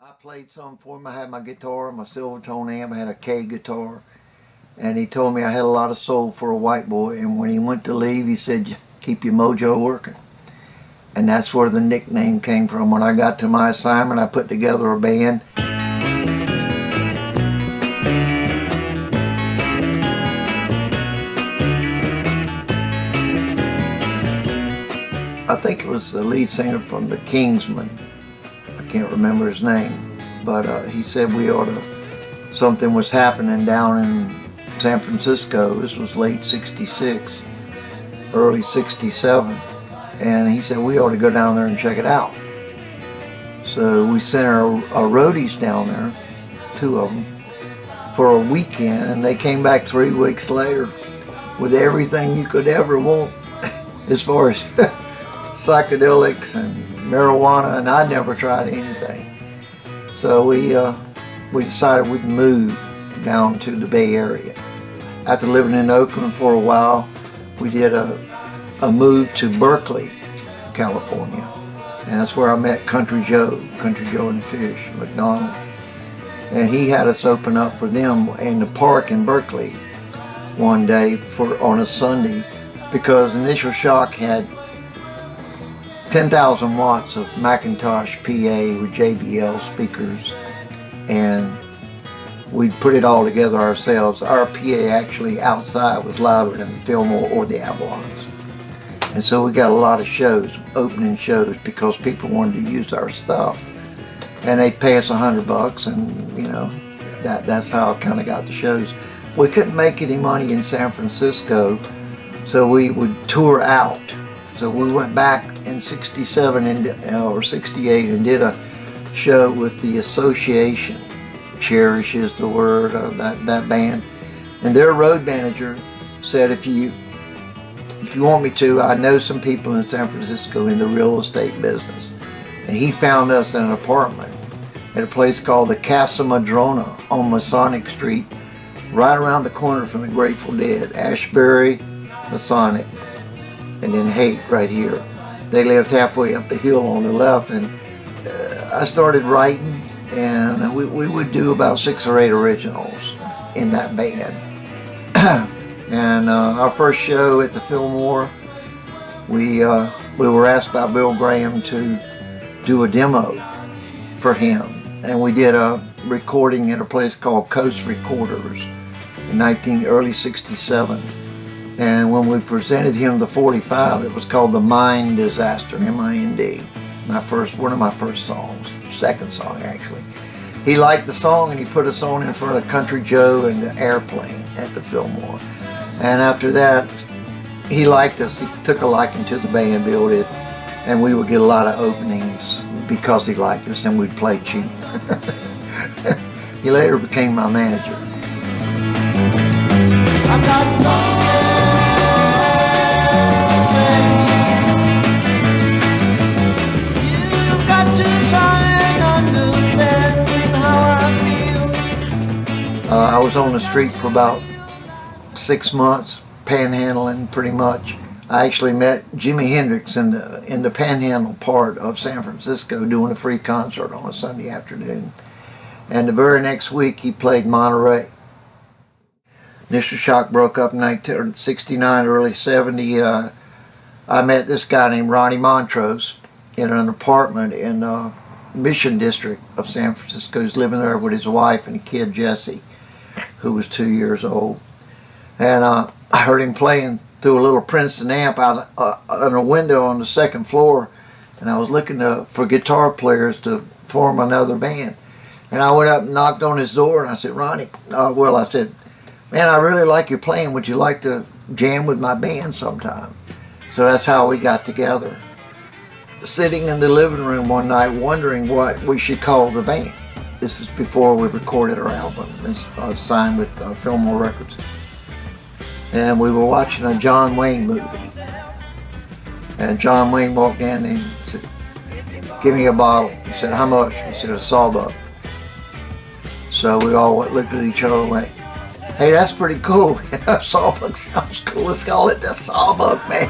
I played some for him. I had my guitar, my silver tone amp, I had a K guitar. And he told me I had a lot of soul for a white boy. And when he went to leave, he said, keep your mojo working. And that's where the nickname came from. When I got to my assignment, I put together a band. I think it was the lead singer from the Kingsmen. I can't remember his name, but he said something was happening down in San Francisco. This was late '66, early '67, and he said we ought to go down there and check it out. So we sent our roadies down there, 2 of them, for a weekend, and they came back 3 weeks later with everything you could ever want as far as psychedelics and marijuana, and I'd never tried anything. So we decided we'd move down to the Bay Area. After living in Oakland for a while, we did a move to Berkeley, California, and that's where I met Country Joe and the Fish, McDonald. And he had us open up for them in the park in Berkeley one day on a Sunday, because Initial Shock had 10,000 watts of Macintosh PA with JBL speakers, and we'd put it all together ourselves. Our PA actually outside was louder than the Fillmore or the Avalons. And so we got a lot of shows, opening shows, because people wanted to use our stuff. And they'd pay us $100, and you know, that's how I kind of got the shows. We couldn't make any money in San Francisco, so we would tour out. So we went back in '67 or '68 and did a show with the Association. Cherish is the word, that band. And their road manager said, if you want me to, I know some people in San Francisco in the real estate business. And he found us in an apartment at a place called the Casa Madrona on Masonic Street, right around the corner from the Grateful Dead. Ashbury, Masonic, and then Haight right here. They lived halfway up the hill on the left, and I started writing, and we would do about 6 or 8 originals in that band. And our first show at the Fillmore, we were asked by Bill Graham to do a demo for him, and we did a recording at a place called Coast Recorders in early '67. And when we presented him the 45, it was called The Mind Disaster, M-I-N-D. One of my first songs, second song actually. He liked the song, and he put us on in front of Country Joe and the Airplane at the Fillmore. And after that, he liked us. He took a liking to the band, built it, and we would get a lot of openings because he liked us, and we'd play cheap. He later became my manager. I've got I was on the street for about 6 months, panhandling pretty much. I actually met Jimi Hendrix in the panhandle part of San Francisco doing a free concert on a Sunday afternoon. And the very next week he played Monterey. Initial Shock broke up in 1969, early '70. I met this guy named Ronnie Montrose in an apartment in the Mission District of San Francisco. He's living there with his wife and kid Jesse, who was 2 years old. And I heard him playing through a little Princeton amp out on a window on the 2nd floor, and I was looking for guitar players to form another band. And I went up and knocked on his door, and I said, Ronnie, I said, man, I really like your playing. Would you like to jam with my band sometime? So that's how we got together. Sitting in the living room one night wondering what we should call the band. This is before we recorded our album and signed with Fillmore Records. And we were watching a John Wayne movie. And John Wayne walked in and said, give me a bottle. He said, how much? He said, a sawbuck. So we all looked at each other and went, hey, that's pretty cool. Sawbuck sounds cool. Let's call it the Sawbuck, man.